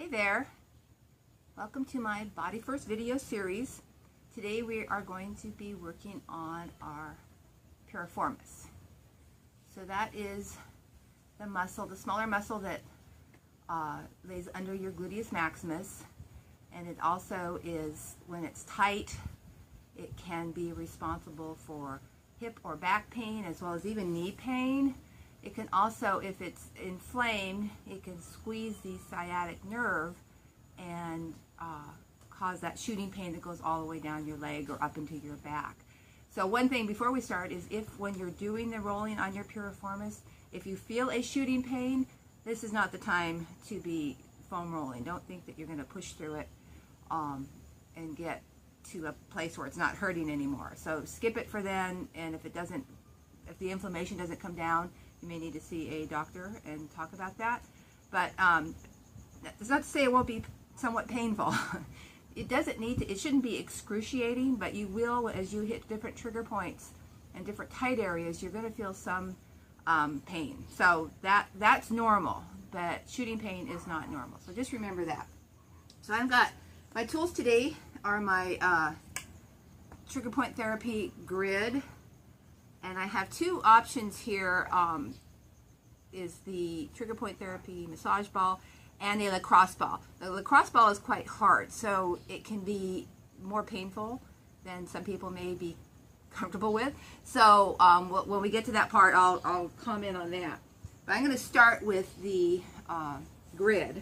Hi there, welcome to my Body First video series. Today we are going to be working on our piriformis. So that is the muscle, the smaller muscle that lays under your gluteus maximus, and it also is, when it's tight, it can be responsible for hip or back pain as well as even knee pain. It can also, if it's inflamed, it can squeeze the sciatic nerve and cause that shooting pain that goes all the way down your leg or up into your back. So one thing before we start is, if when you're doing the rolling on your piriformis, if you feel a shooting pain, this is not the time to be foam rolling. Don't think that you're going to push through it and get to a place where it's not hurting anymore. So skip it for then, and if the inflammation doesn't come down, you may need to see a doctor and talk about that. But that's not to say it won't be somewhat painful. It shouldn't be excruciating, but you will, as you hit different trigger points and different tight areas, you're going to feel some pain. So that's normal, but shooting pain is not normal. So just remember that. So I've got my tools today are my trigger point therapy grid. And I have two options here, is the trigger point therapy massage ball and a lacrosse ball. The lacrosse ball is quite hard, so it can be more painful than some people may be comfortable with. So when we get to that part, I'll comment on that. But I'm going to start with the grid.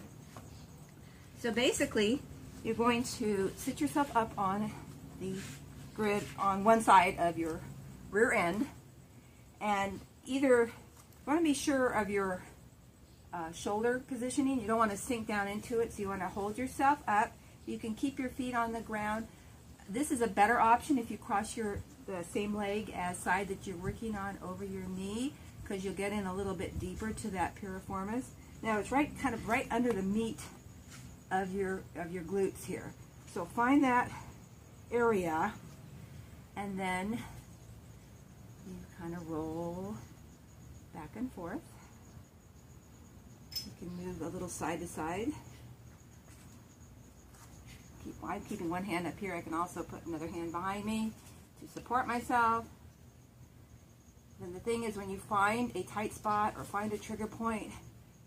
So basically, you're going to sit yourself up on the grid on one side of your rear end, and either you want to be sure of your shoulder positioning. You don't want to sink down into it, so you want to hold yourself up. You can keep your feet on the ground. This is a better option if you cross the same leg as side that you're working on over your knee, because you'll get in a little bit deeper to that piriformis. Now it's kind of right under the meat of your glutes here. So find that area, and then you kind of roll back and forth. You can move a little side to side. I'm keeping one hand up here. I can also put another hand behind me to support myself. Then the thing is, when you find a tight spot or find a trigger point,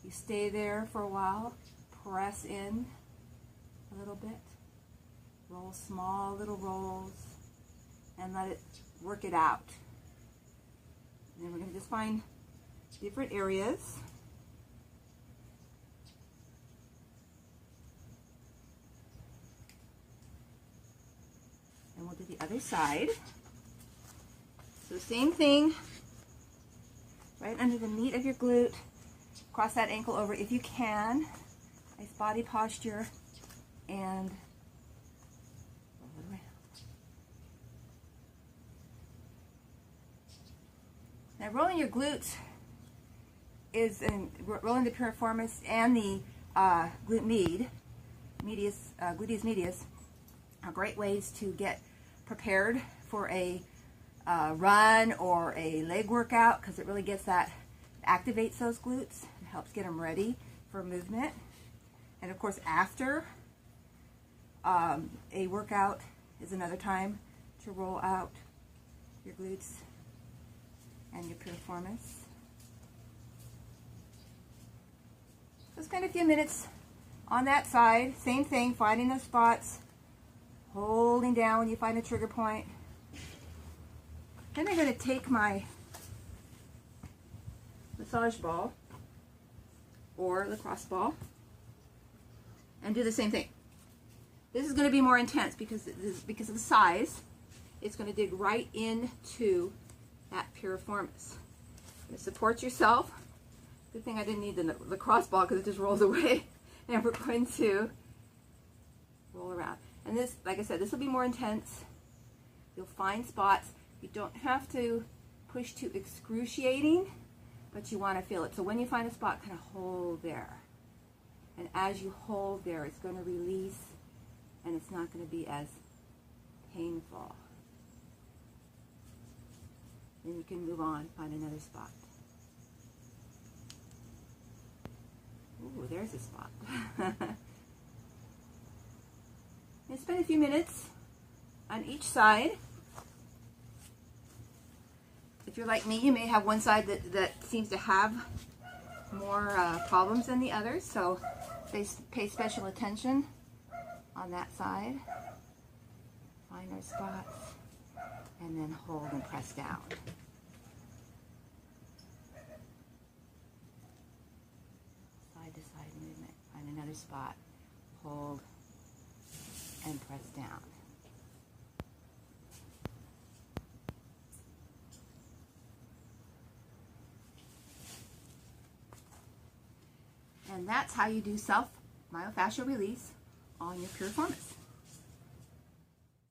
you stay there for a while, press in a little bit, roll small little rolls, and let it work it out. And then we're going to just find different areas. And we'll do the other side. So same thing, right under the meat of your glute. Cross that ankle over if you can. Nice body posture, and roll it around. Now, rolling your glutes rolling the piriformis and the gluteus medius are great ways to get prepared for a run or a leg workout, because it really activates those glutes. It helps get them ready for movement. And of course, after a workout is another time to roll out your glutes and your piriformis. So spend a few minutes on that side. Same thing, finding those spots, holding down when you find a trigger point. Then I'm going to take my massage ball or lacrosse ball and do the same thing. This is going to be more intense because of the size. It's going to dig right into that piriformis. You're going to support yourself. Good thing I didn't need the lacrosse ball, because it just rolls away. And we're going to roll around. And this, like I said, this will be more intense. You'll find spots. You don't have to push too excruciating, but you want to feel it. So when you find a spot, kind of hold there. And as you hold there, it's going to release, and it's not going to be as painful. Then you can move on, find another spot. Ooh, there's a spot. spend a few minutes on each side. If you're like me, you may have one side that seems to have more problems than the others, so pay special attention on that side. Find our spots and then hold and press down. Side to side movement. Find another spot, hold and press down. And that's how you do self myofascial release on your piriformis.